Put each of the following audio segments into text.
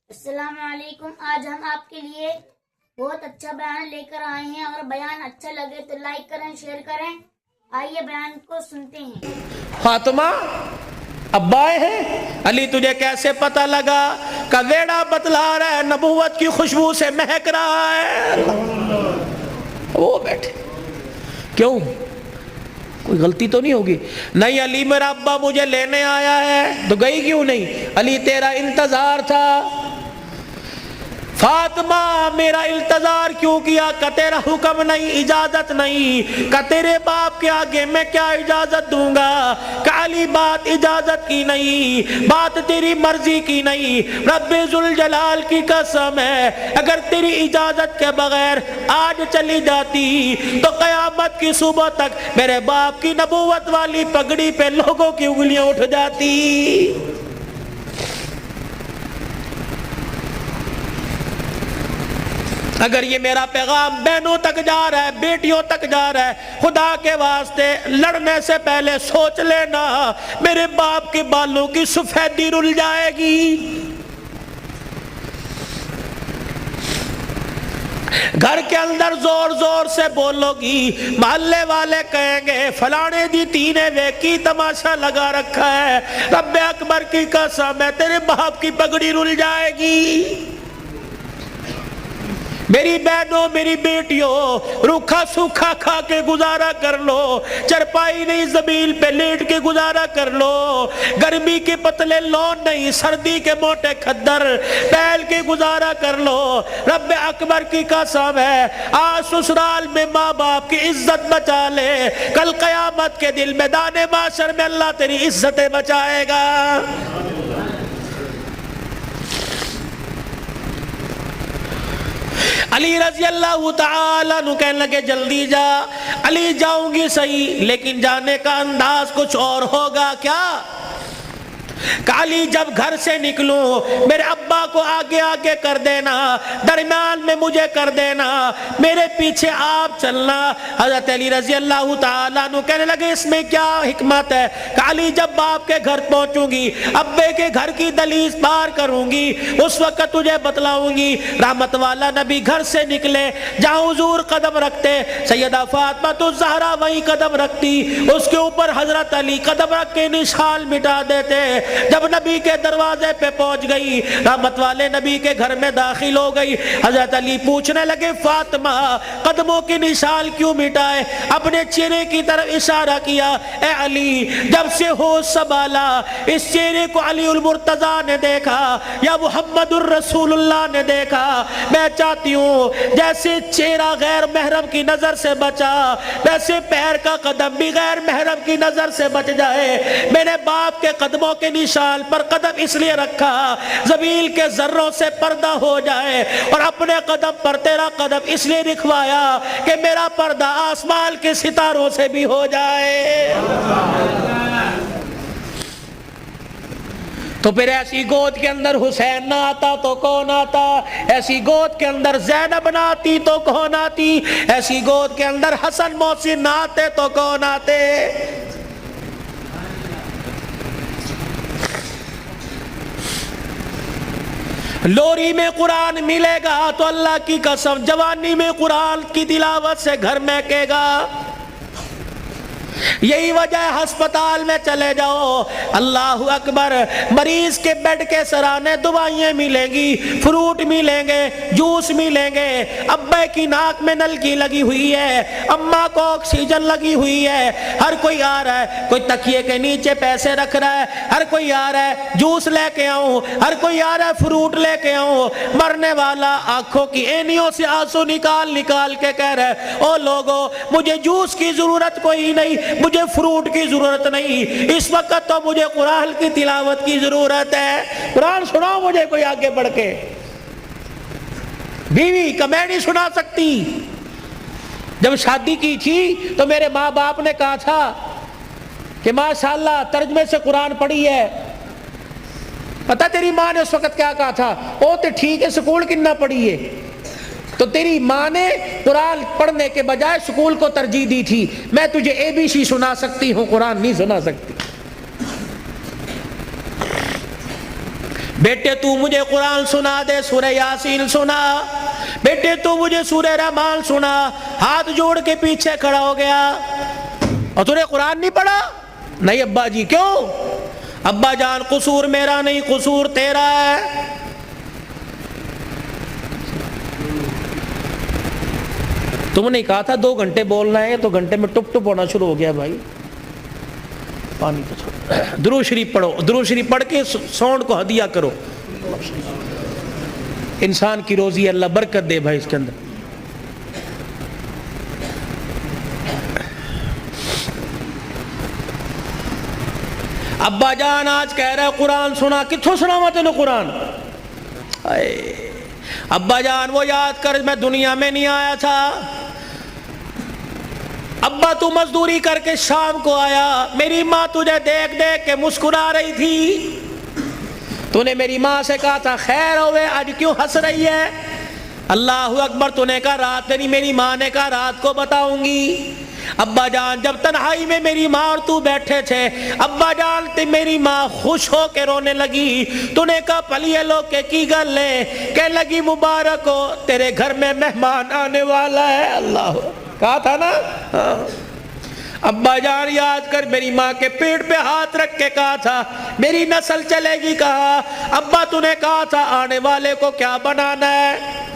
السلام علیکم. آج ہم آپ کے لیے بہت اچھا بیان لے کر آئے ہیں. اگر بیان اچھا لگے تو لائک کریں, شیئر کریں. آئیے بیان کو سنتے ہیں. فاطمہ ابا آئے ہیں. علی تجھے کیسے پتہ لگا؟ کہ ویڑا بتلا رہا ہے, نبوت کی خوشبو سے مہک رہا ہے. وہ بیٹھے. کیوں؟ کوئی غلطی تو نہیں ہوگی؟ نہیں علی میرا ابا مجھے لینے آیا ہے. تو گئی کیوں نہیں؟ علی تیرا انتظار تھا. فاطمہ میرا انتظار کیوں کیا؟ کہ تیرا حکم نہیں, اجازت نہیں. کہ تیرے باپ کے آگے میں کیا اجازت دوں گا؟ کہ علی بات اجازت کی نہیں, بات تیری مرضی کی نہیں. رب ذوالجلال کی قسم ہے, اگر تیری اجازت کے بغیر آج چلی جاتی تو قیامت کی صبح تک میرے باپ کی نبوت والی پگڑی پہ لوگوں کی انگلیاں اٹھ جاتی. اگر یہ میرا پیغام بہنوں تک جا رہا ہے, بیٹیوں تک جا رہا ہے, خدا کے واسطے لڑنے سے پہلے سوچ لینا میرے باپ کے بالوں کی سفیدی رل جائے گی. گھر کے اندر زور زور سے بولو گی, محلے والے کہیں گے فلانے دی تینے ویکی تماشا لگا رکھا ہے. رب اکبر کی قسم ہے تیرے باپ کی پگڑی رل جائے گی. میری بہنوں میری بیٹیوں, روکھا سوکھا کھا کے گزارا کر لو, چرپائی نہیں زمین پہ لیٹ کے گزارا کر لو. گرمی کے پتلے لون نہیں, سردی کے موٹے کھدر پہل کے گزارا کر لو. رب اکبر کی قسم ہے آج سسرال میں ماں باپ کی عزت بچا لے, کل قیامت کے دل میدان معاشر میں اللہ تیری عزتیں بچائے گا. علی رضی اللہ تعالیٰ عنہ کہنے لگے جلدی جا. علی جاؤں گی صحیح, لیکن جانے کا انداز کچھ اور ہوگا. کیا؟ کہ علی جب گھر سے نکلوں میرے ابا کو آگے آگے کر دینا, درمیان میں مجھے کر دینا, میرے پیچھے آپ چلنا. حضرت علی رضی اللہ تعالیٰ عنہ کہنے لگے اس میں کیا حکمت ہے؟ کہ علی جب باپ کے گھر پہنچوں گی, ابے کے گھر کی دہلیز پار کروں گی, اس وقت تجھے بتلاؤں گی. رحمت والا نبی گھر سے نکلے, جہاں حضور قدم رکھتے سیدہ فاطمہ الزہرا وہیں قدم رکھتی, اس کے اوپر حضرت علی قدم رکھ کے نشان مٹا دیتے. جب نبی کے دروازے پہ پہنچ گئی, رحمت والے نبی کے گھر میں داخل ہو گئی, حضرت علی پوچھنے لگے فاطمہ قدموں کی نشان کیوں مٹائے؟ اپنے چہرے کی طرف اشارہ کیا. اے علی جب سے ہوش سنبھالا اس چہرے کو علی المرتضیٰ نے دیکھا یا محمد الرسول اللہ نے دیکھا, میں چاہتی ہوں جیسے چہرہ غیر محرم کی نظر سے بچا ویسے پیر کا قدم بھی غیر محرم کی نظر سے بچ جائے. میرے باپ کے قدموں کے نشان پر قدم اس لیے رکھا زمین کے ذروں سے پردہ ہو جائے, اور اپنے قدم پر تیرا قدم اس لیے رکھوایا کہ میرا پردہ آسمان کے ستاروں سے بھی ہو جائے. تو پھر ایسی گود کے اندر حسین نہ آتا تو کون آتا؟ ایسی گود کے اندر زینب نہ آتی تو کون آتی؟ ایسی گود کے اندر حسن محسن نہ آتے تو کون آتے؟ لوری میں قرآن ملے گا تو اللہ کی قسم جوانی میں قرآن کی تلاوت سے گھر مہکے گا. یہی وجہ ہے ہسپتال میں چلے جاؤ, اللہ اکبر, مریض کے بیڈ کے سرانے دوائیں ملیں گی, فروٹ ملیں گے, جوس ملیں گے. ابے کی ناک میں نلکی لگی ہوئی ہے, اماں کو آکسیجن لگی ہوئی ہے. ہر کوئی آ رہا ہے, کوئی تکیے کے نیچے پیسے رکھ رہا ہے, ہر کوئی آ رہا ہے جوس لے کے آؤں, ہر کوئی آ رہا ہے فروٹ لے کے آؤں. مرنے والا آنکھوں کی اینیوں سے آنسو نکال نکال کے کہہ رہا ہے او لوگو مجھے جوس کی ضرورت کوئی نہیں, مجھے فروٹ کی ضرورت نہیں, اس وقت تو مجھے قرآن کی تلاوت کی ضرورت ہے. قرآن سناؤ مجھے کوئی آگے بڑھ کے. بیوی کا میں نہیں سنا سکتی. جب شادی کی تھی تو میرے ماں باپ نے کہا تھا کہ ماشاءاللہ ترجمے سے قرآن پڑھی ہے. پتہ تیری ماں نے اس وقت کیا کہا تھا؟ او تے ٹھیک ہے سکول کنا پڑھی ہے. تو تیری ماں نے قرآن پڑھنے کے بجائے سکول کو ترجیح دی تھی. میں تجھے ABC سنا سکتی ہوں, قرآن نہیں سنا سکتی. بیٹے تو مجھے قرآن سنا دے، سورہ یاسین سنا، بیٹے تو مجھے سورہ رحمان سنا، ہاتھ جوڑ کے پیچھے کھڑا ہو گیا۔ اور تو نے قرآن نہیں پڑھا؟ نہیں ابا جی۔ کیوں؟ ابا جان قصور میرا نہیں، قصور تیرا ہے۔ تم نے کہا تھا 2 گھنٹے بولنا ہے، تو گھنٹے میں ٹپ ٹپ ہونا شروع ہو گیا بھائی۔ پانی تو چھوڑو، درود شریف پڑھو، درود شریف پڑھ کے ساؤنڈ کو ہدیہ کرو۔ انسان کی روزی اللہ برکت دے بھائی اس کے اندر۔ ابا جان آج کہہ رہا ہے قرآن سنا، کتھوں سناوا تینوں قرآن؟ ابا جان وہ یاد کر میں دنیا میں نہیں آیا تھا، ابا تو مزدوری کر کے شام کو آیا، میری ماں تجھے دیکھ دیکھ کے مسکرا رہی تھی، تو نے میری ماں سے کہا تھا خیر ہوئے، آج کیوں ہنس رہی ہے؟ اللہ اکبر، تو نے کہا رات نہیں، میری ماں نے کہا رات کو بتاؤں گی۔ ابا جان جب تنہائی میں میری ماں اور تو بیٹھے تھے، ابا جان میری ماں خوش ہو کے رونے لگی، تو نے کہا پلیے لوگ کی گل ہے؟ کہنے لگی مبارک ہو تیرے گھر میں مہمان آنے والا ہے۔ اللہ کہا تھا نا۔ ابا جان یاد کر میری ماں کے پیٹ پہ ہاتھ رکھ کے کہا تھا میری نسل چلے گی۔ کہا ابا تو نے کہا تھا آنے والے کو کیا بنانا ہے؟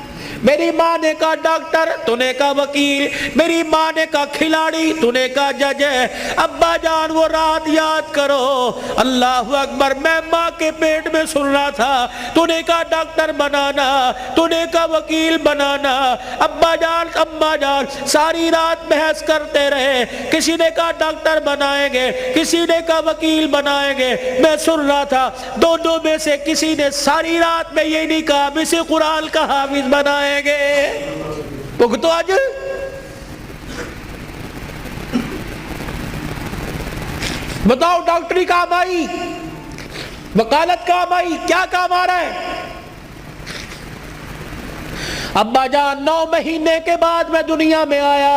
میری ماں نے کہا ڈاکٹر، تو نے کہا وکیل، میری ماں نے کہا کھلاڑی، تو نے کہا جج ہے۔ ابا جان وہ رات یاد کرو، اللہ اکبر، میں ماں کے پیٹ میں سن رہا تھا، تو نے کہا ڈاکٹر بنانا، تو نے کہا وکیل بنانا۔ ابا جان اماں جان ساری رات بحث کرتے رہے، کسی نے کہا ڈاکٹر بنائیں گے، کسی نے کہا وکیل بنائیں گے، میں سن رہا تھا دونوں میں سے کسی نے ساری رات میں یہ نہیں کہا اسے قرآن کا حافظ بنائیں گے۔ تو آج بتاؤ ڈاکٹری کام آئی، وکالت کام آئی، کیا کام آ رہا ہے؟ ابا جان 9 مہینے کے بعد میں دنیا میں آیا،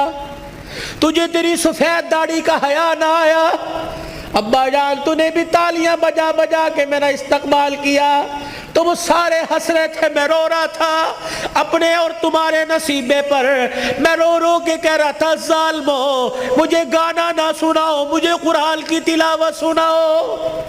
تجھے تیری سفید داڑھی کا حیا نہ آیا؟ ابا جان تو نے بھی تالیاں بجا بجا کے میرا استقبال کیا، تم سارے ہنس رہے تھے، میں رو رہا تھا اپنے اور تمہارے نصیبے پر، میں رو رو کے کہہ رہا تھا ظالمو مجھے گانا نہ سناؤ، مجھے قرآن کی تلاوت سناؤ۔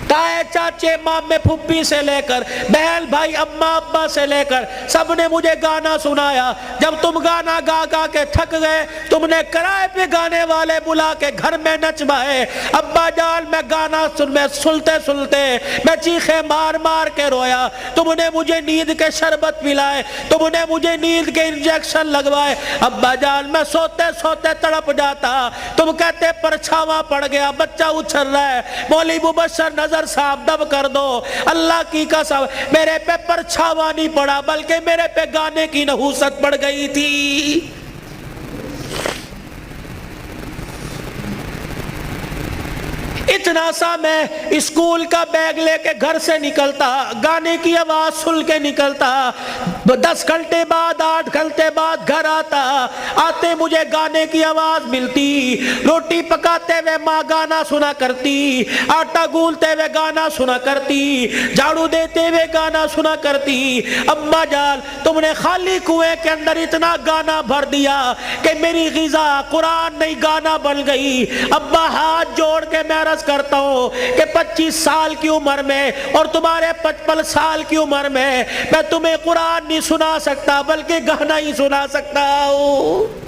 تائے چاچے مامے پھپھی سے لے کر بہن بھائی اماں ابا سے لے کر سب نے مجھے گانا سنایا۔ جب تم گانا گا گا کے تھک گئے، تم نے کرائے پہ گانے والے بلا کے گھر میں نچوائے۔ ابا جان میں گانا سنتے سنتے میں چیخے مار مار کے رویا، تم نے مجھے نیند کے شربت پلائے، تم نے مجھے نیند کے انجیکشن لگوائے۔ ابا جان میں سوتے سوتے تڑپ جاتا، تم کہتے پرچھاواں پڑ گیا، بچہ اچھل رہا ہے، مولوی مبشر نظر صاحب دب کر دو۔ اللہ کی قسم میرے پہ پرچھاوا نہیں پڑا بلکہ میرے پہ گانے کی نحوست پڑ گئی تھی۔ اتنا سا میں اسکول کا بیگ لے کے گھر سے نکلتا، گانے کی آواز سن کے نکلتا، 10 گھنٹے بعد 8 گھنٹے بعد گھر آتا، آتے مجھے گانے کی آواز ملتی، روٹی پکاتے ہوئے ماں گانا سنا کرتی، آٹا گولتے ہوئے گانا سنا کرتی، جھاڑو دیتے ہوئے گانا سنا کرتی۔ اماں جان تم نے خالی کنویں کے اندر اتنا گانا بھر دیا کہ میری غذا قرآن نہیں گانا بن گئی۔ ابا ہاتھ جوڑ کے میں عرض کرتا ہوں کہ 25 سال کی عمر میں اور تمہارے 55 سال کی عمر میں تمہیں قرآن نہیں سنا سکتا بلکہ گانا ہی سنا سکتا ہوں۔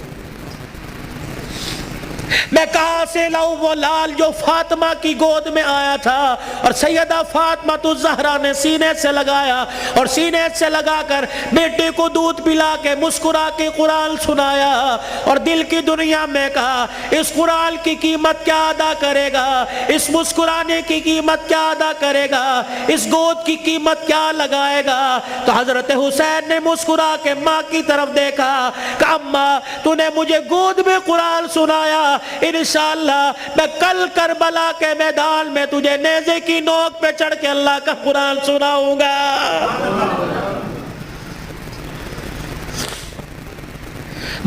میں کہاں سے لاؤں وہ لال جو فاطمہ کی گود میں آیا تھا اور سیدہ فاطمہ الزہرا نے سینے سے لگایا اور سینے سے لگا کر بیٹے کو دودھ پلا کے مسکرا کے قرآن سنایا اور دل کی دنیا میں کہا اس قرآن کی قیمت کیا ادا کرے گا، اس مسکرانے کی قیمت کیا ادا کرے گا، اس گود کی قیمت کیا لگائے گا۔ تو حضرت حسین نے مسکرا کے ماں کی طرف دیکھا کہ اماں تو نے مجھے گود میں قرآن سنایا، انشاءاللہ میں کل کربلا کے میدان میں تجھے نیزے کی نوک پہ چڑھ کے اللہ کا قرآن سناؤں گا۔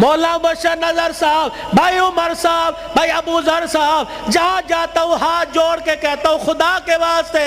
مولانا بشر نظر صاحب، بھائی عمر صاحب، بھائی ابو ذر صاحب، جہاں جاتا ہوں ہاتھ جوڑ کے کہتا ہوں خدا کے واسطے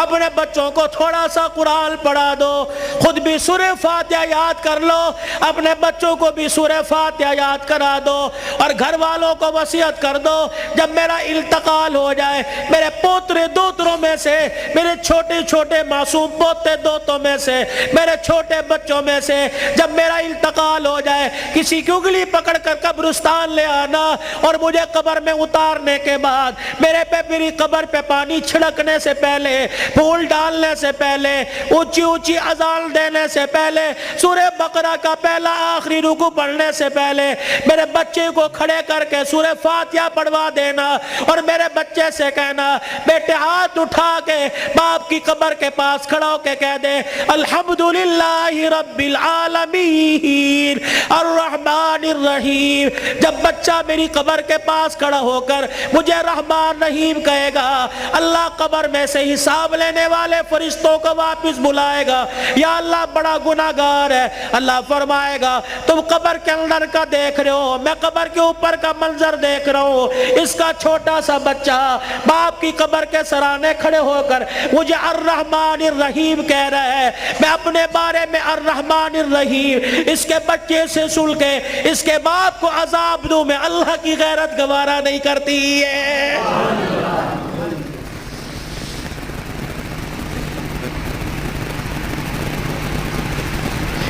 اپنے بچوں کو تھوڑا سا قرآن پڑھا دو، خود بھی سورہ فاتحہ یاد کر لو، اپنے بچوں کو بھی سورہ فاتحہ یاد کرا دو، اور گھر والوں کو وصیت کر دو جب میرا انتقال ہو جائے میرے پوترے دوتروں میں سے، میرے چھوٹے چھوٹے معصوم پوتے دوتوں میں سے، میرے چھوٹے بچوں میں سے جب میرا انتقال ہو جائے کسی کی انگلی پکڑ کر قبرستان لے آنا، اور مجھے قبر میں اتارنے کے بعد میری قبر پہ پانی چھڑکنے سے پہلے، پھول ڈالنے سے پہلے، اونچی اونچی اذان دینے سے پہلے، سورہ بقرہ کا پہلا آخری رکوع پڑھنے سے پہلے میرے بچے کو کھڑے کر کے سورہ فاتحہ پڑھوا دینا، اور میرے بچے سے کہنا بیٹے ہاتھ اٹھا کے باپ کی قبر کے پاس کھڑا ہو کے کہہ دے الحمدللہ رب العالمین الرحمن الرحیم۔ جب بچہ میری قبر کے پاس کھڑا ہو کر مجھے رحمان رحیم کہے گا، اللہ قبر میں سے حساب لینے والے فرشتوں کو واپس بلائے گا، یا اللہ بڑا گناہگار ہے، اللہ فرمائے گا تم قبر کے اندر کا دیکھ رہے ہو، میں قبر کے اوپر کا منظر دیکھ رہا ہوں، اس کا چھوٹا سا بچہ باپ کی قبر کے سرانے کھڑے ہو کر مجھے الرحمن الرحیم کہہ رہا ہے، میں اپنے بارے میں الرحمن الرحیم اس کے بچے سے سن کے اس کے باپ کو عذاب دوں، میں اللہ کی غیرت گوارا نہیں کرتی ہے۔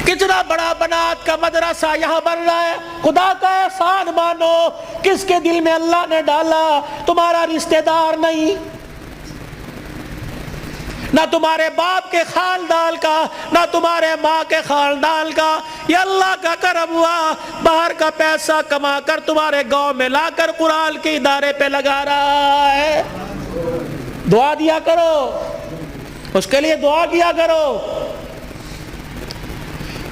کتنا بڑا بنات کا مدرسہ یہاں بن رہا ہے، خدا کا احسان مانو، کس کے دل میں اللہ نے ڈالا، تمہارا رشتہ دار نہیں، نہ تمہارے باپ کے خاندان کا، نہ تمہارے ماں کے خاندان کا، یہ اللہ کا کرم ہوا، باہر کا پیسہ کما کر تمہارے گاؤں میں لا کر قرآن کے ادارے پہ لگا رہا ہے۔ دعا دیا کرو، اس کے لیے دعا کیا کرو،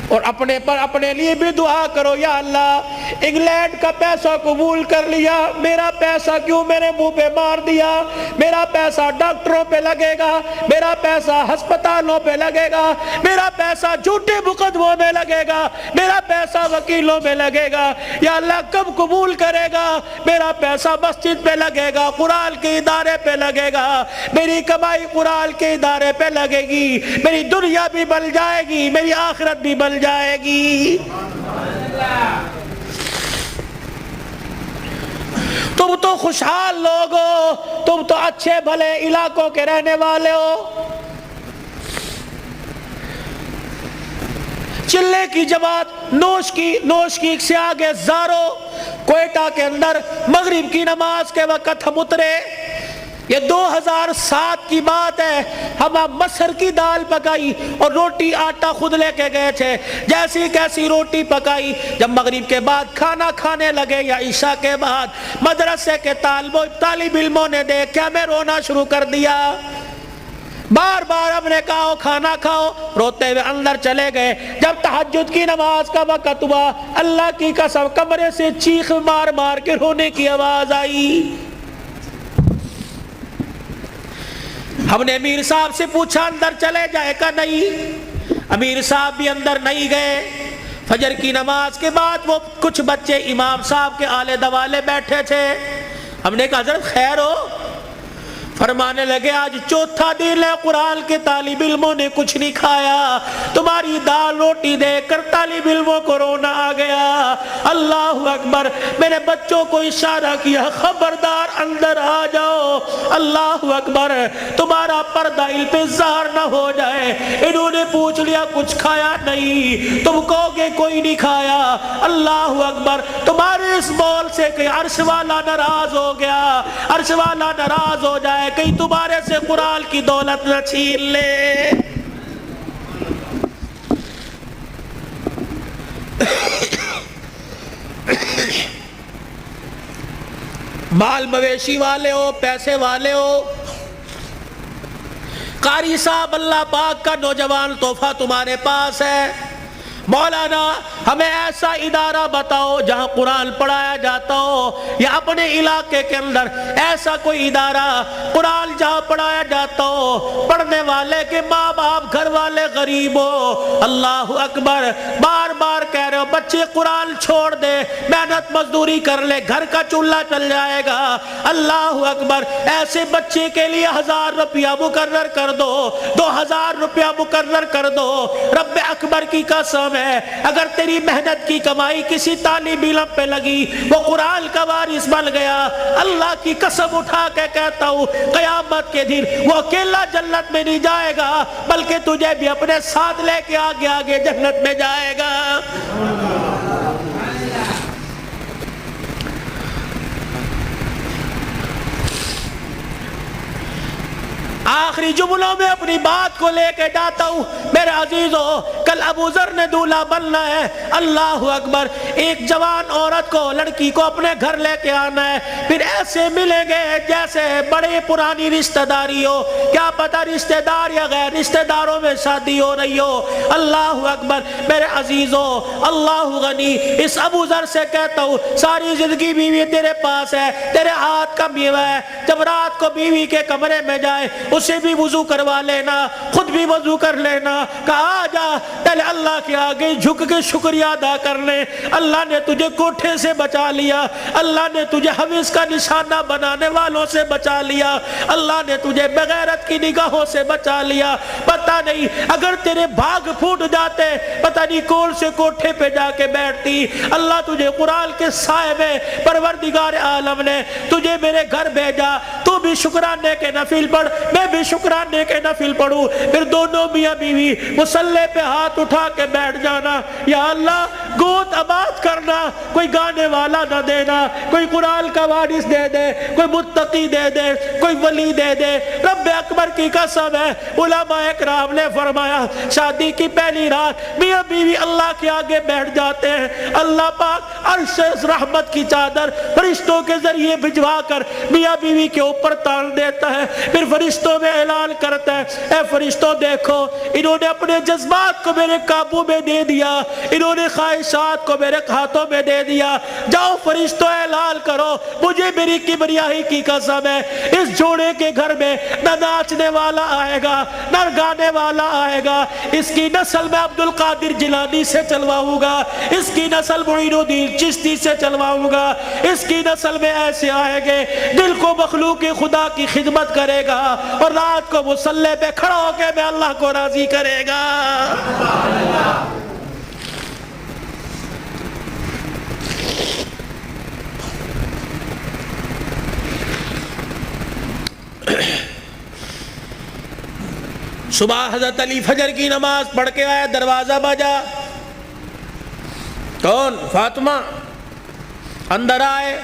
اور اپنے لیے بھی دعا کرو، یا اللہ انگلینڈ کا پیسہ قبول کر لیا، میرا پیسہ کیوں میرے منہ پہ مار دیا، میرا پیسہ ڈاکٹروں پہ لگے گا، میرا پیسہ ہسپتالوں پہ لگے گا، میرا پیسہ جھوٹے مقدموں میں لگے گا، میرا پیسہ وکیلوں میں لگے گا، یا اللہ کب قبول کرے گا، میرا پیسہ مسجد پہ لگے گا، قرآن کے ادارے پہ لگے گا، میری کمائی قرآن کے ادارے پہ لگے گی، میری دنیا بھی بن جائے گی، میری آخرت بھی بن جائے گی۔ تم تو خوشحال لوگ ہو، تم تو اچھے بھلے علاقوں کے رہنے والے ہو، چلے کی جماعت نوش کی سے آگے زارو، کوئٹہ کے اندر مغرب کی نماز کے وقت ہم اترے، یہ 2007 کی بات ہے، ہم مسر کی دال پکائی اور روٹی آٹا خود لے کے گئے تھے، جیسی کیسی روٹی پکائی، جب مغرب کے بعد کھانا کھانے لگے یا عشاء کے بعد مدرسے کے طالب علموں نے دیکھ کے ہمیں رونا شروع کر دیا، بار بار ہم نے کہا کھانا کھاؤ، روتے ہوئے اندر چلے گئے، جب تہجد کی نماز کا وقت ہوا اللہ کی قسم کمرے سے چیخ مار مار کے رونے کی آواز آئی۔ ہم نے امیر صاحب سے پوچھا اندر چلے جائے کا، نہیں، امیر صاحب بھی اندر نہیں گئے۔ فجر کی نماز کے بعد وہ کچھ بچے امام صاحب کے آلے دوالے بیٹھے تھے، ہم نے کہا حضرت خیر ہو؟ فرمانے لگے آج چوتھا دن ہے قرآن کے طالب علموں نے کچھ نہیں کھایا، تمہاری دال روٹی دیکھ کر طالب علموں کو رونا آ گیا۔ اللہ اکبر، میرے بچوں کو اشارہ کیا خبردار اندر آ جاؤ، اللہ اکبر، تمہارا پردہ علم پہ ظاہر نہ ہو جائے۔ انہوں نے پوچھ لیا کچھ کھایا؟ نہیں۔ تم کہو گے کوئی نہیں کھایا؟ اللہ اکبر، تمہارے اس بول سے کہ عرش والا ناراض ہو گیا، عرش والا ناراض ہو جائے، کہیں تمہارے سے قرآن کی دولت نہ چھین لے۔ مال مویشی والے ہو، پیسے والے ہو، قاری صاحب اللہ پاک کا نوجوان تحفہ تمہارے پاس ہے، مولانا ہمیں ایسا ادارہ بتاؤ جہاں قرآن پڑھایا جاتا ہو، یا اپنے علاقے کے اندر ایسا کوئی ادارہ قرآن جہاں پڑھایا جاتا ہو، پڑھنے والے کے ماں باپ گھر والے غریب ہو۔ اللہ اکبر، بار بار کہہ رہے ہو بچے قرآن چھوڑ دے, محنت مزدوری کر لے, گھر کا چولہا چل جائے گا. اللہ اکبر. ایسے بچے کے لیے 1000 روپیہ مقرر کر دو, 2000 روپیہ مقرر کر دو. رب اکبر کی قسم ہے, اگر تیری محنت کی کمائی کسی طالب علم پہ لگی, وہ قرآن کا وارث بن گیا, اللہ کی قسم اٹھا کے کہتا ہوں قیامت کے دن وہ اکیلا جنت میں نہیں جائے گا, بلکہ تجھے بھی اپنے ساتھ لے کے آگے آگے جنت میں جائے گا. آخری جملوں میں اپنی بات کو لے کے جاتا ہوں میرے عزیزوں, کل ابو ذر نے دولہا بننا ہے. اللہ اکبر. ایک جوان عورت کو, لڑکی کو اپنے گھر لے کے آنا ہے, پھر ایسے ملیں گے جیسے بڑے پرانی رشتہ داری ہو, کیا پتہ رشتہ دار یا غیر رشتہ داروں میں شادی ہو رہی ہو. اللہ اکبر. میرے عزیزوں, اللہ غنی. اس ابو ذر سے کہتا ہوں ساری زندگی بیوی تیرے پاس ہے, تیرے ہاتھ کا میوہ ہے, جب رات کو بیوی کے کمرے میں جائے اسے بھی وضو کروا لینا, خود بھی وضو کر لینا. کہا جا پہلے اللہ کے آگے جھک کے شکریہ ادا کر لے. اللہ نے تجھے کوٹھے سے بچا لیا, اللہ نے تجھے حویز کا نشانہ بنانے والوں سے بچا لیا, اللہ نے تجھے بغیرت کی نگاہوں سے بچا لیا. پتہ نہیں اگر تیرے بھاگ پھوٹ جاتے, پتہ نہیں کون سے کوٹھے پہ جا کے بیٹھتی. اللہ تجھے قرآن کے سائے میں پروردگار عالم نے تجھے میرے گھر بھیجا, تو بھی شکرانے کے نفل پڑھ, میں بھی شکرانے کے نفل پڑھوں, پھر دونوں میاں بیوی مصلی پہ ہاتھ اٹھا کے بیٹھ جانا. یا اللہ گود آباد کرنا, کوئی گانے والا نہ دینا, کوئی قرآن کا وارث دے دے, کوئی متقی دے دے, کوئی ولی دے دے. رب اکبر کی قسم ہے, علماء اکرام نے فرمایا شادی کی پہلی رات میاں بیوی اللہ کے آگے بیٹھ جاتے ہیں, اللہ پاک عرش سے رحمت کی چادر فرشتوں کے ذریعے بھجوا کر میاں بیوی کے اوپر تان دیتا ہے. پھر فرشتوں میں اعلان کرتا ہے, اے فرشتوں دیکھو انہوں نے اپنے جذبات کو میرے قابو میں دے دیا, انہوں نے خواہشات کو میرے ہاتھوں میں دے دیا. جاؤ فرشتوں اعلان کرو, مجھے میری کبریائی کی قسم ہے اس جوڑے کے گھر میں نہ ناچنے والا آئے گا نہ گانے والا آئے گا. اس کی نسل میں عبد القادر جیلانی سے چلواؤں گا, اس کی نسل معین الدین چشتی سے چلواؤں گا, اس کی نسل میں ایسے آئے گے دل کو مخلوق خدا کی خدمت کرے گا اور رات کو مصلی پہ کھڑا ہو کے میں اللہ کو راضی کرے گا. صبح حضرت علی فجر کی نماز پڑھ کے آیا, دروازہ بجا, کون؟ فاطمہ. اندر آئے,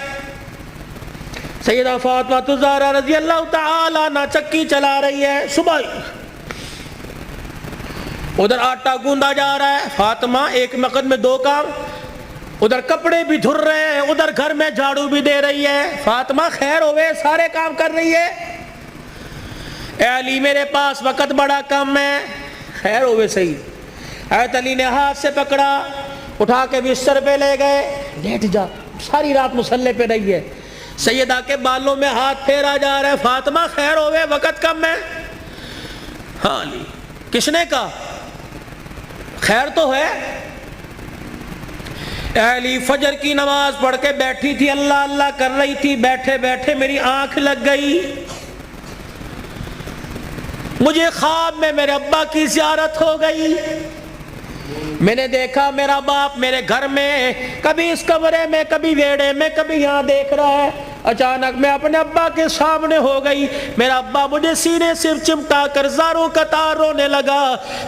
سیدہ فاطمہ الزہرا رضی اللہ تعالی عنہ چکی چلا رہی ہے. صبح ادھر آٹا گوندا جا رہا ہے, فاطمہ ایک وقت میں 2 کام, ادھر کپڑے بھی دھر رہے ہیں, ادھر گھر میں جھاڑو بھی دے رہی ہے. فاطمہ خیر ہوئے, سارے کام کر رہی ہے. اے علی میرے پاس وقت بڑا کم ہے. خیر ہوئے صحیح. حضرت علی نے ہاتھ سے پکڑا, اٹھا کے بستر پہ لے گئے, لیٹ جا, ساری رات مصلی پہ رہی ہے. سیدہ کے بالوں میں ہاتھ پھیرا جا رہا ہے, فاطمہ خیر ہوئے وقت کم ہے. ہاں علی, کس نے کہا خیر تو ہے. اے علی فجر کی نماز پڑھ کے بیٹھی تھی, اللہ اللہ کر رہی تھی, بیٹھے بیٹھے میری آنکھ لگ گئی, مجھے خواب میں میرے ابا کی زیارت ہو گئی. میں نے دیکھا میرا باپ میرے گھر میں, کبھی اس کمرے میں, کبھی ویڑے میں, کبھی یہاں دیکھ رہا ہے. اچانک میں اپنے ابا کے سامنے ہو گئی, میرا ابا مجھے سینے سے چمٹا کر زاروں قطار رونے لگا.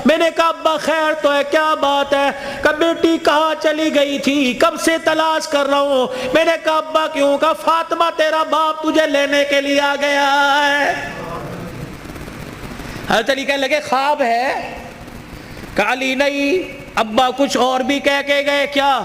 میں نے کہا ابا خیر تو ہے, کیا بات ہے؟ کہ بیٹی کہاں چلی گئی تھی, کب سے تلاش کر رہا ہوں. میں نے کہا ابا کیوں؟ کہا فاطمہ تیرا باپ تجھے لینے کے لیے آ گیا ہے. حضرت علی کہنے لگے خواب ہے؟ کہ علی نہیں, ابا کچھ اور بھی کہہ کے گئے کیا؟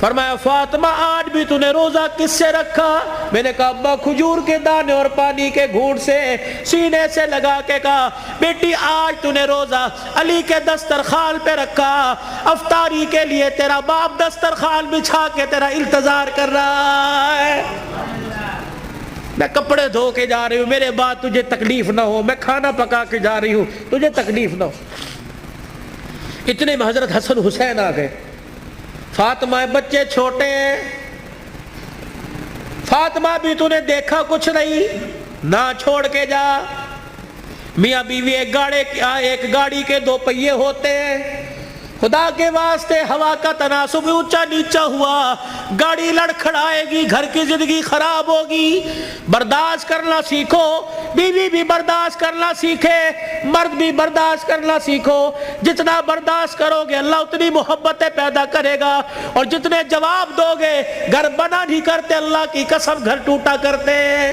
فرمایا فاطمہ آج بھی تو نے روزہ کس سے رکھا؟ میں نے کہا ابا کھجور کے دانے اور پانی کے گھونٹ سے سینے سے لگا کے کہا بیٹی آج تو نے روزہ علی کے دسترخوان پہ رکھا, افطاری کے لیے تیرا باپ دسترخوان بچھا کے تیرا انتظار کر رہا ہے. میں کپڑے دھو کے جا رہی ہوں, میرے بعد تجھے تکلیف نہ ہو, میں کھانا پکا کے جا رہی ہوں, تجھے تکلیف نہ ہو. اتنے میں حضرت حسن حسین آ گئے. فاطمہ بچے چھوٹے ہیں، فاطمہ بھی تو نے دیکھا کچھ نہیں، نہ چھوڑ کے جا۔ میاں بیوی ایک گاڑی کے دو پہیے ہوتے ہیں، خدا کے واسطے ہوا کا تناسب اونچا نیچا ہوا، گاڑی لڑکھڑائے گی، گھر کی زندگی خراب ہوگی۔ برداشت کرنا سیکھو، بیوی بھی برداشت کرنا سیکھے، مرد بھی برداشت کرنا سیکھو۔ جتنا برداشت کرو گے اللہ اتنی محبتیں پیدا کرے گا، اور جتنے جواب دو گے گھر بنا نہیں کرتے، اللہ کی قسم گھر ٹوٹا کرتے ہیں۔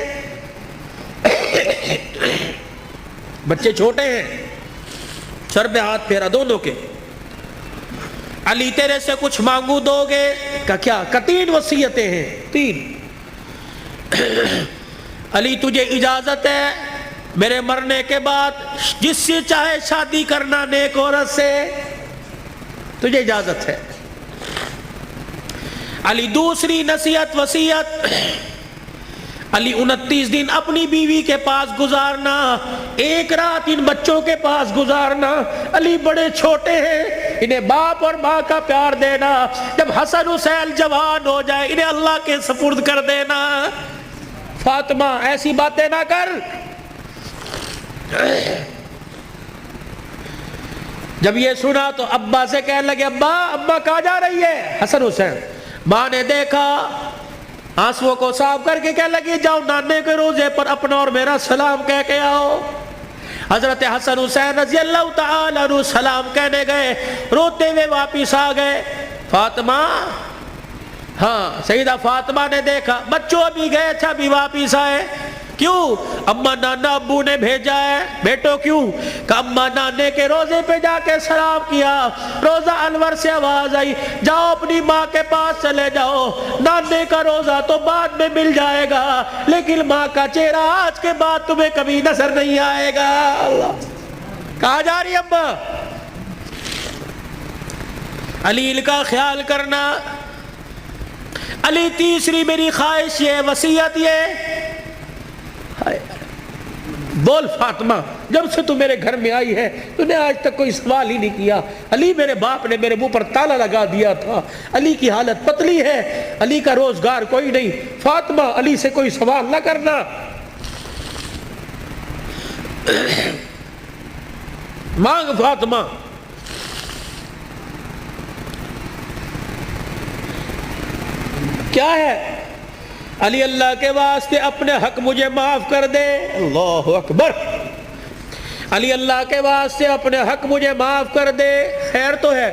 بچے چھوٹے ہیں، سر پہ ہاتھ پھیرا دونوں کے۔ علی تیرے سے کچھ مانگو دو گے؟ کہ کیا؟ کہ 3 وصیتیں ہیں، 3۔ علی تجھے اجازت ہے میرے مرنے کے بعد جس سے چاہے شادی کرنا نیک عورت سے، تجھے اجازت ہے۔ علی دوسری نصیحت وصیت، علی 29 دن اپنی بیوی کے پاس گزارنا، 1 رات ان بچوں کے پاس گزارنا۔ علی بڑے چھوٹے ہیں، انہیں باپ اور ماں کا پیار دینا، جب حسن حسین جوان ہو جائے انہیں اللہ کے سپرد کر دینا۔ فاطمہ ایسی باتیں نہ کر۔ جب یہ سنا تو ابا سے کہنے لگے، ابا کہاں جا رہی ہے؟ حسن حسین۔ ماں نے دیکھا، آنسوؤں کو صاف کر کے کہنے لگی، جاؤ نانے کے روزے پر اپنا اور میرا سلام کہہ کے آؤ۔ حضرت حسن حسین رضی اللہ تعالی عنہ سلام کہنے گئے، روتے ہوئے واپس آ گئے۔ فاطمہ، ہاں سیدہ فاطمہ نے دیکھا بچوں بھی گئے تھا بھی واپس آئے۔ کیوں؟ اما نانا ابو نے بھیجا ہے۔ بیٹو کیوں؟ کہ اما نانے کے روزے پہ جا کے سلام کیا، روزہ انور سے آواز آئی، جاؤ اپنی ماں کے پاس چلے جاؤ، نانے کا روزہ تو بعد میں مل جائے گا لیکن ماں کا چہرہ آج کے بعد تمہیں کبھی نظر نہیں آئے گا۔ اللہ، کہاں جا رہی ابا؟ علی کا خیال کرنا۔ علی تیسری میری خواہش یہ، وصیت یہ، بول فاطمہ جب سے تو میرے گھر میں آئی ہے تو نے آج تک کوئی سوال ہی نہیں کیا۔ علی میرے باپ نے میرے منہ پر تالا لگا دیا تھا، علی کی حالت پتلی ہے، علی کا روزگار کوئی نہیں، فاطمہ علی سے کوئی سوال نہ کرنا۔ مانگ فاطمہ۔ کیا ہے؟ علی اللہ کے واسطے اپنے حق مجھے معاف کر دے۔ اللہ اکبر۔ علی اللہ کے واسطے اپنے حق مجھے معاف کر دے۔ خیر تو ہے،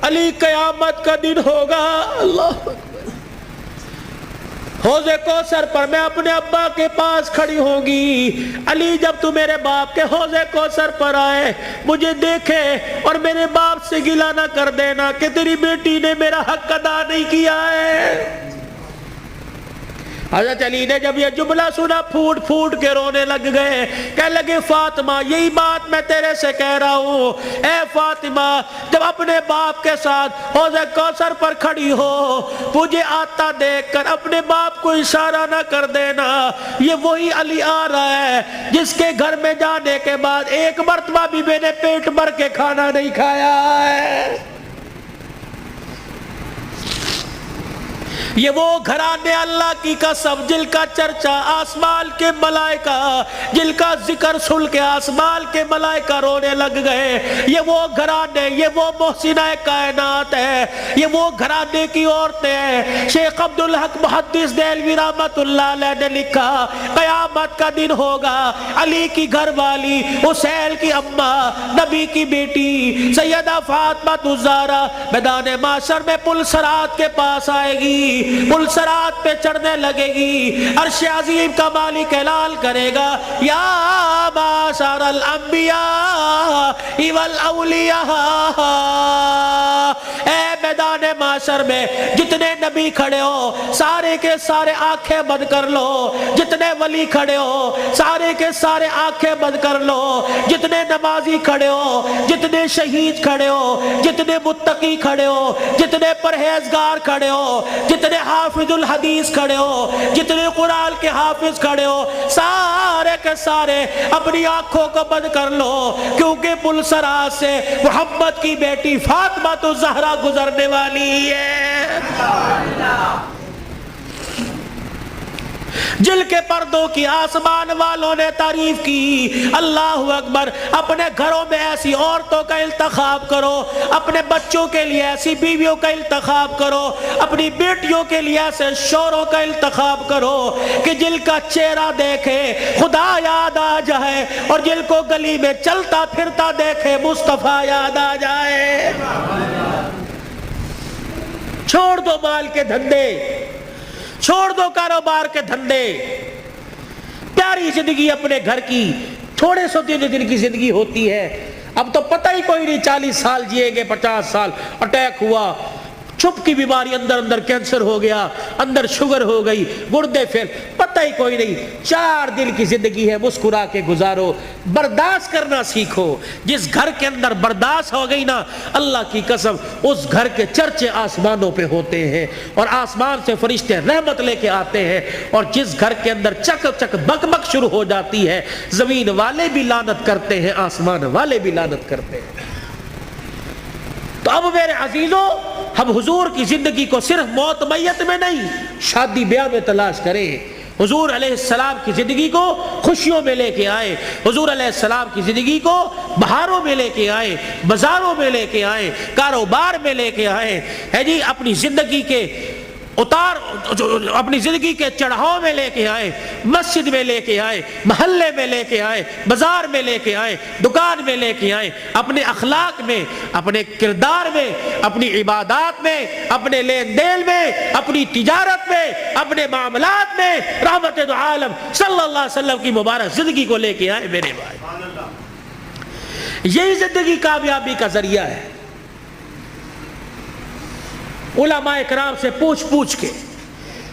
علی قیامت کا دن ہوگا، اللہ اکبر، حوض کوثر پر میں اپنے ابا کے پاس کھڑی ہوں گی۔ علی جب تو میرے باپ کے حوض کوثر پر آئے مجھے دیکھے اور میرے باپ سے گلہ نہ کر دینا کہ تیری بیٹی نے میرا حق ادا نہیں کیا ہے۔ حضرت علی نے جب یہ جملہ سنا پھوٹ پھوٹ کے رونے لگ گئے، کہنے لگے فاطمہ یہی بات میں تیرے سے کہہ رہا ہوں، اے فاطمہ جب اپنے باپ کے ساتھ حوض کوثر پر کھڑی ہو مجھے آتا دیکھ کر اپنے باپ کو اشارہ نہ کر دینا، یہ وہی علی آ رہا ہے جس کے گھر میں جانے کے بعد ایک مرتبہ بھی میں نے پیٹ بھر کے کھانا نہیں کھایا ہے۔ یہ وہ گھرانے اللہ کی قسم جن کا چرچا آسمان کے ملائکہ، جن کا ذکر سن کے آسمان کے ملائکہ رونے لگ گئے۔ یہ وہ گھرانے، یہ وہ محسنہ کائنات ہے، یہ وہ گھرانے کی عورتیں ہیں۔ شیخ عبدالحق محدث دہلوی رحمت اللہ علیہ نے لکھا، قیامت کا دن ہوگا، علی کی گھر والی، حسین کی اماں، نبی کی بیٹی سیدہ فاطمہ الزہرا میدان محشر میں پل صراط کے پاس آئے گی، پل صراط پہ چڑھنے لگے گی، عرش عظیم کا مالک اعلان کرے گا، یا معاشر الانبیاء والاولیاء، اے میدان محشر میں جتنے نبی کھڑے ہو سارے کے سارے آنکھیں بند کر لو، جتنے ولی کھڑے ہو سارے کے سارے آنکھیں بند کر لو، جتنے نمازی کھڑے ہو، جتنے شہید کھڑے ہو، جتنے متقی کھڑے ہو، جتنے پرہیزگار کھڑے ہو، جتنے حافظ الحدیث کھڑے ہو، جتنے قرآن کے حافظ کھڑے ہو، سارے کے سارے اپنی آنکھوں کو بند کر لو، کیونکہ پل صراط سے محمد کی بیٹی فاطمہ الزہرا گزرنے ہونے والی ہے، جل کے پردوں کی آسمان والوں نے تعریف کی۔ اللہ اکبر۔ اپنے گھروں میں ایسی عورتوں کا انتخاب کرو، اپنے بچوں کے لیے ایسی بیویوں کا انتخاب کرو، اپنی بیٹیوں کے لیے ایسے شوہروں کا انتخاب کرو کہ جل کا چہرہ دیکھے خدا یاد آ جائے، اور جل کو گلی میں چلتا پھرتا دیکھے مصطفیٰ یاد آ جائے۔ چھوڑ دو مال کے دھندے، چھوڑ دو کاروبار کے دھندے، پیاری زندگی اپنے گھر کی، تھوڑے سو دن کی زندگی ہوتی ہے۔ اب تو پتہ ہی کوئی نہیں 40 سال جیے گے، 50 سال، اٹیک ہوا، چھپ کی بیماری، اندر کینسر ہو گیا، اندر شوگر ہو گئی، گردے پھر، پتہ ہی کوئی نہیں۔ 4 دن کی زندگی ہے، مسکرا کے گزارو، برداشت کرنا سیکھو۔ جس گھر کے اندر برداشت ہو گئی نا، اللہ کی قسم اس گھر کے چرچے آسمانوں پہ ہوتے ہیں، اور آسمان سے فرشتے رحمت لے کے آتے ہیں، اور جس گھر کے اندر چک چک بک بک شروع ہو جاتی ہے، زمین والے بھی لعنت کرتے ہیں، آسمان والے بھی لعنت کرتے ہیں۔ تو اب میرے عزیزوں، ہم حضور کی زندگی کو صرف موت میت میں نہیں، شادی بیاہ میں تلاش کریں۔ حضور علیہ السلام کی زندگی کو خوشیوں میں لے کے آئے، حضور علیہ السلام کی زندگی کو بہاروں میں لے کے آئے، بازاروں میں لے کے آئے، کاروبار میں لے کے آئے، ہے جی، اپنی زندگی کے اپنی زندگی کے چڑھاؤ میں لے کے آئے، مسجد میں لے کے آئے، محلے میں لے کے آئے، بازار میں لے کے آئے، دکان میں لے کے آئے، اپنے اخلاق میں، اپنے کردار میں، اپنی عبادات میں، اپنے لین دین میں، اپنی تجارت میں، اپنے معاملات میں رحمت دو عالم صلی اللہ علیہ وسلم کی مبارک زندگی کو لے کے آئے میرے بھائی۔ یہی زندگی کامیابی کا ذریعہ ہے۔ علماء کرام سے پوچھ کے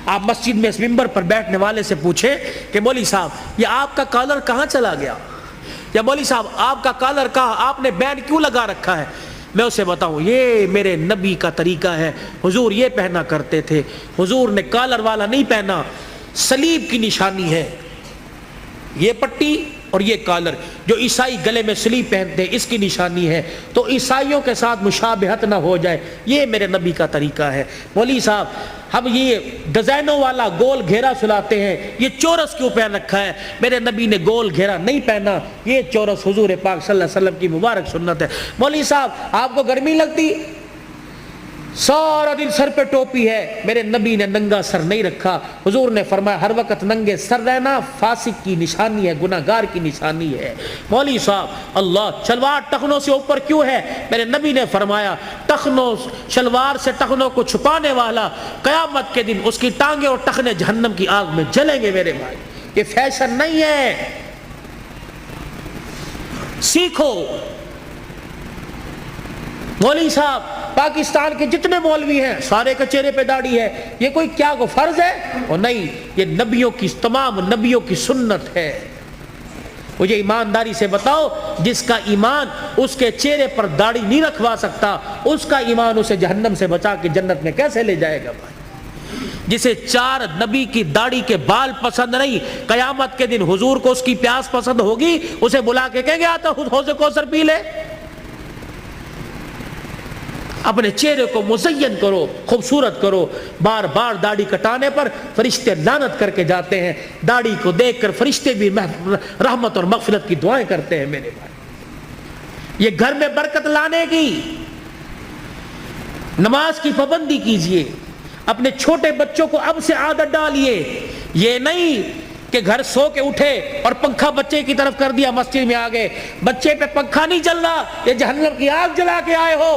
آپ مسجد میں اس منبر پر بیٹھنے والے سے پوچھیں کہ مولوی صاحب یہ آپ کا کالر کہاں چلا گیا، یا مولوی صاحب آپ کا کالر کہاں، آپ نے بینڈ کیوں لگا رکھا ہے؟ میں اسے بتاؤں یہ میرے نبی کا طریقہ ہے، حضور یہ پہنا کرتے تھے، حضور نے کالر والا نہیں پہنا، صلیب کی نشانی ہے یہ پٹی اور یہ کالر، جو عیسائی گلے میں صلیب پہنتے ہیں اس کی نشانی ہے، تو عیسائیوں کے ساتھ مشابہت نہ ہو جائے، یہ میرے نبی کا طریقہ ہے۔ مولوی صاحب ہم یہ ڈیزائنوں والا گول گھیرا سلاتے ہیں، یہ چورس کیوں پہن رکھا ہے؟ میرے نبی نے گول گھیرا نہیں پہنا، یہ چورس حضور پاک صلی اللہ علیہ وسلم کی مبارک سنت ہے۔ مولوی صاحب آپ کو گرمی لگتی، سارا دن سر پہ ٹوپی ہے، میرے نبی نے ننگا سر نہیں رکھا، حضور نے فرمایا ہر وقت ننگے سر رہنا فاسق کی نشانی ہے، گناہگار کی نشانی ہے۔ مولوی صاحب اللہ شلوار ٹخنوں سے اوپر کیوں ہے؟ میرے نبی نے فرمایا ٹخنوں شلوار سے ٹخنوں کو چھپانے والا قیامت کے دن اس کی ٹانگیں اور ٹخنے جہنم کی آگ میں جلیں گے میرے بھائی، یہ فیشن نہیں ہے، سیکھو۔ مولوی صاحب پاکستان کے جتنے مولوی ہیں سارے کے چہرے پہ داڑھی ہے، یہ کوئی کیا کو فرض ہے؟ اور نہیں، یہ نبیوں کی، تمام نبیوں کی سنت ہے۔ مجھے ایمانداری سے بتاؤ، جس کا ایمان اس کے چہرے پر داڑھی نہیں رکھوا سکتا، اس کا ایمان اسے جہنم سے بچا کے جنت میں کیسے لے جائے گا بھائی؟ جسے 4 نبی کی داڑھی کے بال پسند نہیں، قیامت کے دن حضور کو اس کی پیاس پسند ہوگی، اسے بلا کے کہیں گے آتا حوض کوثر پی لے۔ اپنے چہرے کو مزین کرو، خوبصورت کرو۔ بار بار داڑھی کٹانے پر فرشتے لعنت کر کے جاتے ہیں، داڑھی کو دیکھ کر فرشتے بھی رحمت اور مغفرت کی دعائیں کرتے ہیں میرے بھائی۔ یہ گھر میں برکت لانے کی، نماز کی پابندی کیجئے، اپنے چھوٹے بچوں کو اب سے عادت ڈالیے۔ یہ نہیں کہ گھر سو کے اٹھے اور پنکھا بچے کی طرف کر دیا، مسجد میں آ گئے، بچے پہ پنکھا نہیں چل رہا، یہ جہنم کی آگ جلا کے آئے ہو۔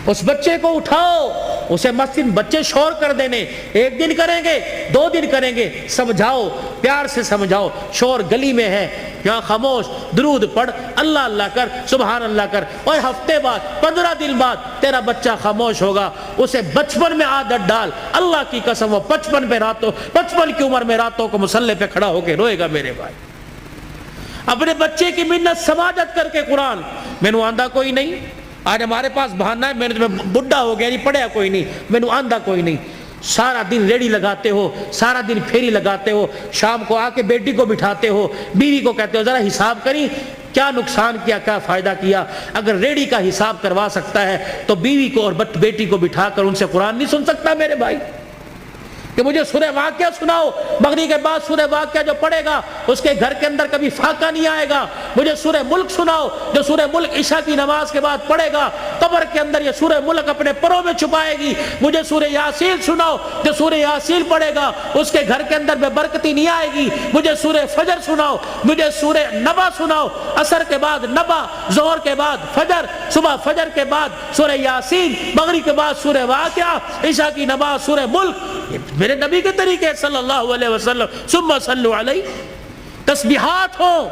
اس بچے کو اٹھاؤ، اسے مسجد، بچے شور کر دینے، 1 دن کریں گے، 2 دن کریں گے، سمجھاؤ، پیار سے سمجھاؤ۔ شور گلی میں ہے، یہاں خاموش، درود پڑھ، اللہ اللہ کر، سبحان اللہ کر، اور ہفتے بعد 15 دن بعد تیرا بچہ خاموش ہوگا۔ اسے بچپن میں عادت ڈال، اللہ کی قسم وہ 55 کی عمر میں راتوں کو مصلی پہ کھڑا ہو کے روئے گا میرے بھائی۔ اپنے بچے کی منت سماجت کر کے قرآن، میں نے آندھا کوئی نہیں، آج ہمارے پاس بہانہ ہے، میں بڈھا ہو گیا نہیں، پڑھیا کوئی نہیں، میں نے آندھا کوئی نہیں۔ سارا دن ریڑی لگاتے ہو، سارا دن پھیری لگاتے ہو، شام کو آ کے بیٹی کو بٹھاتے ہو، بیوی کو کہتے ہو ذرا حساب کری کیا نقصان کیا کیا فائدہ کیا. اگر ریڑھی کا حساب کروا سکتا ہے تو بیوی کو اور بیٹی کو بٹھا کر ان سے قرآن نہیں سن سکتا میرے بھائی؟ کہ مجھے سورہ واقعہ سناؤ، مغرب کے بعد سورہ واقعہ جو پڑھے گا اس کے گھر کے اندر کبھی فاقہ نہیں آئے گا. مجھے سورہ ملک سناؤ، جو سورہ ملک عشاء کی نماز کے بعد پڑھے گا قبر کے اندر یہ سورہ ملک اپنے پروں میں چھپائے گی. مجھے سورہ یاسین سناؤ، جو سورہ یاسین پڑھے گا اس کے گھر کے اندر بے برکتی نہیں آئے گی. مجھے سورہ فجر سناؤ، مجھے سورہ نبا سناؤ، عصر کے بعد نبا، ظہر کے بعد فجر، صبح فجر کے بعد سورہ یاسین، مغرب کے بعد سورہ واقعہ، عشاء کی نماز سورہ ملک. میرے نبی کے طریقے صلی اللہ علیہ وسلم. ثم صلوا علیہ. تسبیحات ہوں.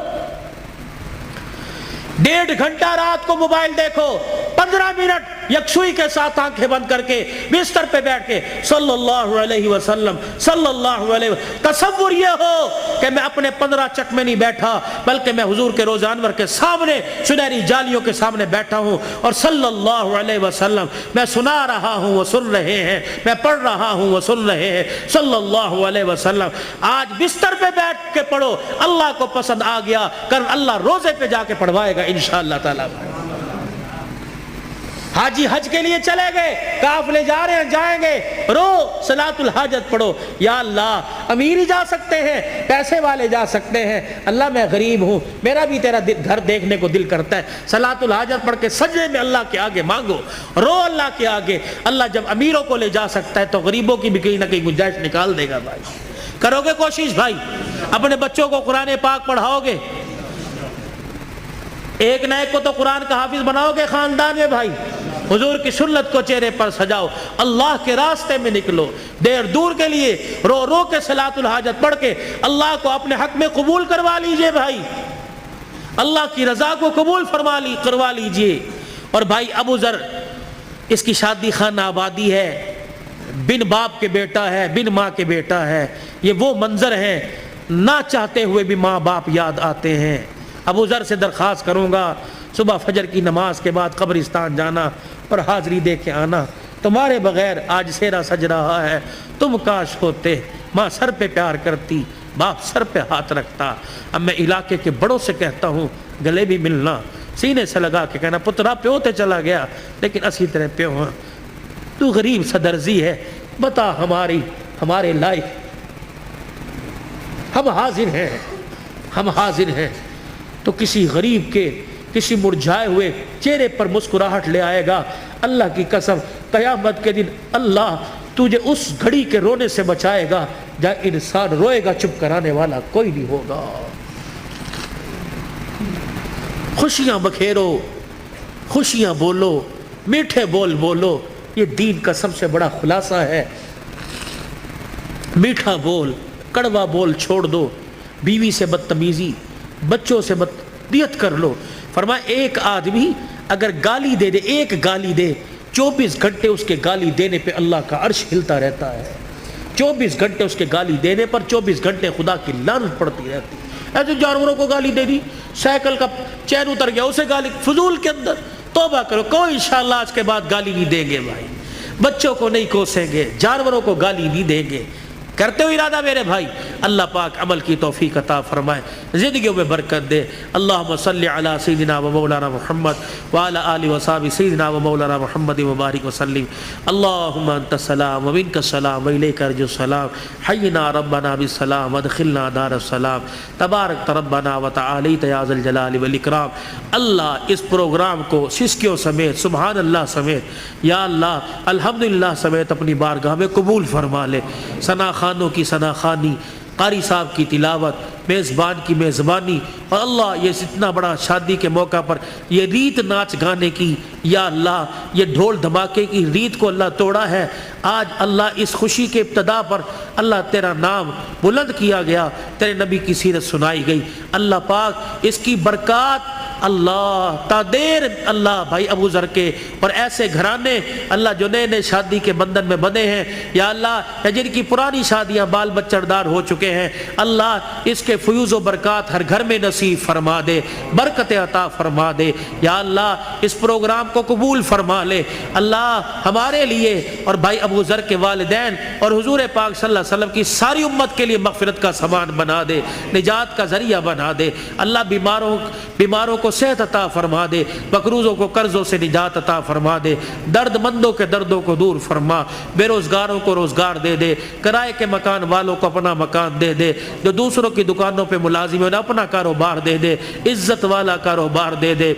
1.5 گھنٹہ رات کو موبائل دیکھو، 15 منٹ یکسوئی کے ساتھ آنکھیں بند کر کے بستر پہ بیٹھ کے صلی اللہ علیہ وسلم صلی اللہ علیہ وسلم. تصور یہ ہو کہ میں اپنے 15 چک میں نہیں بیٹھا بلکہ میں حضور کے روز انور کے سامنے سنہری جالیوں کے سامنے بیٹھا ہوں اور صلی اللہ علیہ وسلم میں سنا رہا ہوں وہ سن رہے ہیں، میں پڑھ رہا ہوں وہ سن رہے ہیں صلی اللہ علیہ وسلم. آج بستر پہ بیٹھ کے پڑھو، اللہ کو پسند آ گیا کل اللہ روزے پہ جا کے پڑھوائے گا انشاءاللہ تعالی. حاجی حج کے لیے چلے گئے، قافلے جا رہے ہیں، جائیں گے، رو صلاۃ الحاجت پڑھو. یا اللہ امیر ہی جا سکتے ہیں، پیسے والے جا سکتے ہیں، اللہ میں غریب ہوں، میرا بھی تیرا گھر دیکھنے کو دل کرتا ہے. صلاۃ الحاجت پڑھ کے سجدے میں اللہ کے آگے مانگو، رو اللہ کے آگے. اللہ جب امیروں کو لے جا سکتا ہے تو غریبوں کی بھی کہیں نہ کہیں گنجائش نکال دے گا. بھائی کرو گے کوشش؟ بھائی اپنے بچوں کو قرآن پاک پڑھاؤ گے؟ ایک نہ ایک کو تو قرآن کا حافظ بناؤ گے خاندان میں. بھائی حضور کی سنت کو چہرے پر سجاؤ، اللہ کے راستے میں نکلو. دیر دور کے لیے رو رو کے صلاۃ الحاجت پڑھ کے اللہ کو اپنے حق میں قبول کروا لیجئے. بھائی اللہ کی رضا کو قبول کروا لیجئے. اور بھائی ابو ذر، اس کی شادی خانہ آبادی ہے، بن باپ کے بیٹا ہے، بن ماں کے بیٹا ہے. یہ وہ منظر ہیں نہ چاہتے ہوئے بھی ماں باپ یاد آتے ہیں. ابو ذر سے درخواست کروں گا صبح فجر کی نماز کے بعد قبرستان جانا اور حاضری دے کے آنا. تمہارے بغیر آج سیرا سج رہا ہے، تم کاش ہوتے. ماں سر پہ پیار کرتی، باپ سر پہ ہاتھ رکھتا. اب میں علاقے کے بڑوں سے کہتا ہوں گلے بھی ملنا، سینے سے لگا کے کہنا پترا پیو تے چلا گیا لیکن اسی طرح پیو ہاں. تو غریب صدرزی ہے، بتا ہمارے لائق. ہم حاضر ہیں تو کسی غریب کے کسی مرجھائے ہوئے چہرے پر مسکراہٹ لے آئے گا. اللہ کی قسم قیامت کے دن اللہ تجھے اس گھڑی کے رونے سے بچائے گا جہاں انسان روئے گا، چپ کرانے والا کوئی نہیں ہوگا. خوشیاں بکھیرو، خوشیاں بولو، میٹھے بول بولو. یہ دین کا سب سے بڑا خلاصہ ہے. میٹھا بول، کڑوا بول چھوڑ دو. بیوی سے بدتمیزی، بچوں سے بدتمیزی کر لو. فرمایا ایک آدمی اگر گالی دے 24 گھنٹے اس کے گالی دینے پہ اللہ کا عرش ہلتا رہتا ہے. 24 گھنٹے اس کے گالی دینے پر 24 گھنٹے خدا کی لعنت پڑتی رہتی. ایسے جانوروں کو گالی دے دی، سائیکل کا چین اتر گیا اسے گالی، فضول کے اندر. توبہ کرو، کوئی انشاءاللہ آج کے بعد گالی نہیں دیں گے. بھائی بچوں کو نہیں کوسیں گے، جانوروں کو گالی نہیں دیں گے. کرتے ہو ارادہ میرے بھائی، اللہ پاک عمل کی توفیق عطا فرمائے، زندگیوں میں برکت دے. اللہم صلی علی سیدنا و مولانا محمد وعلی آلہ وصحبہ سیدنا و مولانا محمد مبارک وسلم. اللہم انت السلام و منک السلام و الیک ارجو السلام. حینا ربنا بالسلام وادخلنا دار السلام. تبارک ربنا و تعالیت یا ذا الجلال والاکرام. اللہ اس پروگرام کو سسکیوں سمیت، سبحان اللہ سمیت، یا اللہ الحمدللہ سمیت اپنی بارگاہ میں قبول فرما لے. ثنا خانوں کی ثنا خوانی، قاری صاحب کی تلاوت، میزبان کی میزبانی، اور اللہ یہ اتنا بڑا شادی کے موقع پر یہ ریت ناچ گانے کی، یا اللہ یہ ڈھول دھماکے کی ریت کو اللہ توڑا ہے. آج اللہ اس خوشی کے ابتدا پر اللہ تیرا نام بلند کیا گیا، تیرے نبی کی سیرت سنائی گئی. اللہ پاک اس کی برکات اللہ تا دیر اللہ بھائی ابو ذر کے اور ایسے گھرانے اللہ جو نئے نئے شادی کے بندھن میں بندھے ہیں یا اللہ، یا جن کی پرانی شادیاں بال بچہ دار ہو چکے ہیں، اللہ اس کے فیوز و برکات ہر گھر میں نصیب فرما دے، برکت عطا فرما دے یا اللہ، اس پروگرام کو قبول فرما لے اللہ، ہمارے لیے اور بھائی ابو ذر کے والدین اور حضور پاک صلی اللہ علیہ وسلم کی ساری امت کے لیے مغفرت کا سامان بنا دے، نجات کا ذریعہ بنا دے اللہ، بیماروں کو صحت عطا فرما دے، مقروضوں کو قرضوں سے نجات عطا فرما دے، درد مندوں کے دردوں کو دور فرما، بے روزگاروں کو روزگار دے دے، کرائے کے مکان والوں کو اپنا مکان دے دے، جو دوسروں کی دکانوں پہ ملازم ہیں اپنا کاروبار دے دے، عزت والا کاروبار دے دے،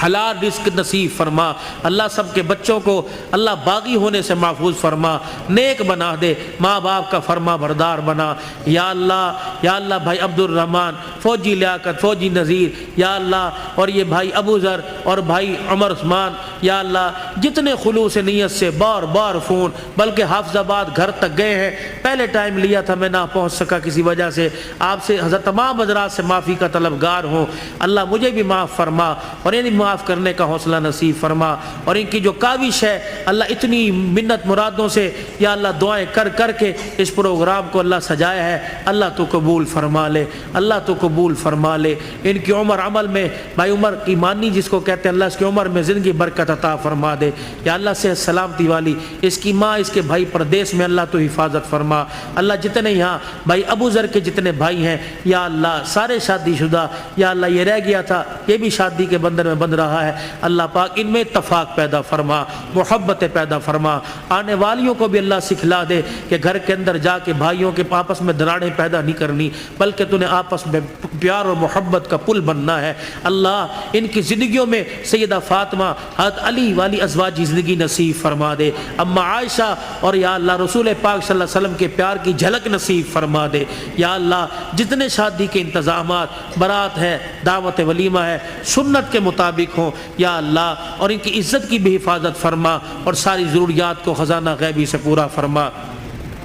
حلال رزق نصیب فرما اللہ، سب کے بچوں کو اللہ باغی ہونے سے محفوظ فرما، نیک بنا دے، ماں باپ کا فرما بردار بنا یا اللہ بھائی عبد الرحمن، فوجی لیاقت، فوجی نذیر یا اللہ، اور یہ بھائی ابو ذر اور بھائی عمر عثمان یا اللہ، جتنے خلوص نیت سے بار بار فون، بلکہ حافظ آباد گھر تک گئے ہیں، پہلے ٹائم لیا تھا میں نہ پہنچ سکا کسی وجہ سے، آپ سے حضرت تمام حضرات سے معافی کا طلبگار ہوں اللہ، مجھے بھی معاف فرما اور انہیں معاف کرنے کا حوصلہ نصیب فرما، اور ان کی جو کاوش ہے اللہ، اتنی منت مرادوں سے یا اللہ دعائیں کر کر کے اس پروگرام کو اللہ سجایا ہے اللہ، تو قبول فرما لے اللہ، تو قبول فرما لے، ان کی عمر عمل میں بھائی عمر ایمانی جس کو کہتے ہیں اللہ، اس کی عمر میں زندگی برکت عطا فرما دے یا اللہ، صحت سلامتی والی اس کی ماں، اس کے بھائی پردیس میں اللہ تو حفاظت فرما اللہ، جتنے یہاں بھائی ابو ذر کے جتنے بھائی ہیں یا اللہ، سارے شادی شدہ یا اللہ، یہ رہ گیا تھا یہ بھی شادی کے بندھن میں بندھ رہا ہے اللہ پاک، ان میں اتفاق پیدا فرما، محبت پیدا فرما، آنے والیوں کو بھی اللہ سکھلا دے کہ گھر کے اندر جا کے بھائیوں کے آپس میں دراڑیں پیدا نہیں کرنی، بلکہ تو نے آپس میں پیار اور محبت کا پل بننا ہے اللہ، ان کی زندگیوں میں سیدہ فاطمہ، حضرت علی والی ازواجی زندگی نصیب فرما دے، اما عائشہ اور یا اللہ رسول پاک صلی اللہ علیہ وسلم کے پیار کی جھلک نصیب فرما دے یا اللہ، جتنے شادی کے انتظامات، برات ہے، دعوت ولیمہ ہے، سنت کے مطابق ہوں یا اللہ، اور ان کی عزت کی بھی حفاظت فرما اور ساری ضروریات کو خزانہ غیبی سے پورا فرما،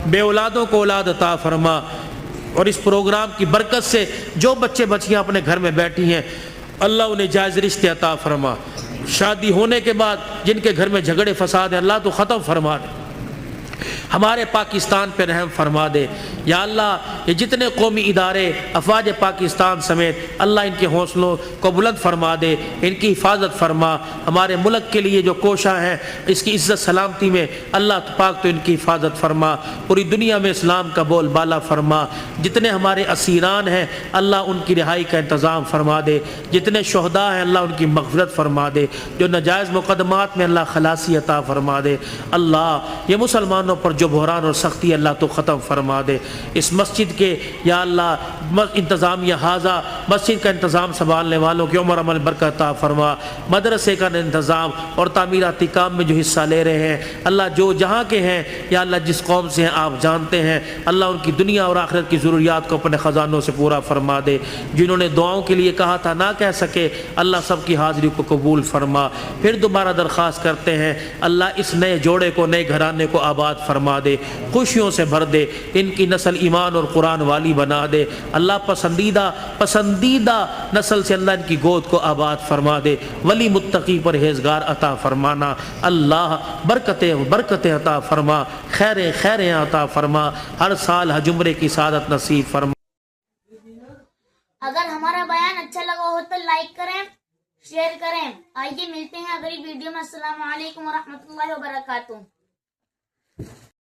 بے اولادوں کو اولاد عطا فرما، اور اس پروگرام کی برکت سے جو بچے بچیاں اپنے گھر میں بیٹھی ہیں اللہ انہیں جائز رشتے عطا فرما، شادی ہونے کے بعد جن کے گھر میں جھگڑے فساد ہیں اللہ تو ختم فرما دے، ہمارے پاکستان پہ رحم فرما دے یا اللہ، یہ جتنے قومی ادارے افواج پاکستان سمیت اللہ ان کے حوصلوں کو بلند فرما دے، ان کی حفاظت فرما، ہمارے ملک کے لیے جو کوشاں ہیں اس کی عزت سلامتی میں اللہ پاک تو ان کی حفاظت فرما، پوری دنیا میں اسلام کا بول بالا فرما، جتنے ہمارے اسیران ہیں اللہ ان کی رہائی کا انتظام فرما دے، جتنے شہداء ہیں اللہ ان کی مغفرت فرما دے، جو ناجائز مقدمات میں اللہ خلاصی عطا فرما دے اللہ، یہ مسلمانوں پر جو بحران اور سختی اللہ تو ختم فرما دے، اس مسجد کے یا اللہ انتظامیہ حاضہ مسجد کا انتظام سنبھالنے والوں کی عمر عمل برکت عطا فرما، مدرسے کا انتظام اور تعمیراتی کام میں جو حصہ لے رہے ہیں اللہ، جو جہاں کے ہیں یا اللہ جس قوم سے ہیں آپ جانتے ہیں اللہ، ان کی دنیا اور آخرت کی ضروریات کو اپنے خزانوں سے پورا فرما دے، جنہوں نے دعاؤں کے لیے کہا تھا نہ کہہ سکے اللہ سب کی حاضری کو قبول فرما، پھر دوبارہ درخواست کرتے ہیں اللہ اس نئے جوڑے کو، نئے گھرانے کو آباد فرما دے، خوشیوں سے بھر دے، ان کی نسل ایمان اور قرآن والی بنا دے اللہ، پسندیدہ نسل سے اللہ ان کی گود کو آباد فرما دے، ولی متقی پرہیزگار عطا فرمانا اللہ، برکتیں عطا فرما، خیریں عطا فرما، ہر سال حج عمرے کی سعادت نصیب فرما۔ اگر ہمارا بیان اچھا لگا ہو تو لائک کریں، شیئر کریں۔ آئیے ملتے ہیں اگلی ویڈیو میں۔ السلام علیکم ورحمۃ اللہ وبرکاتہ۔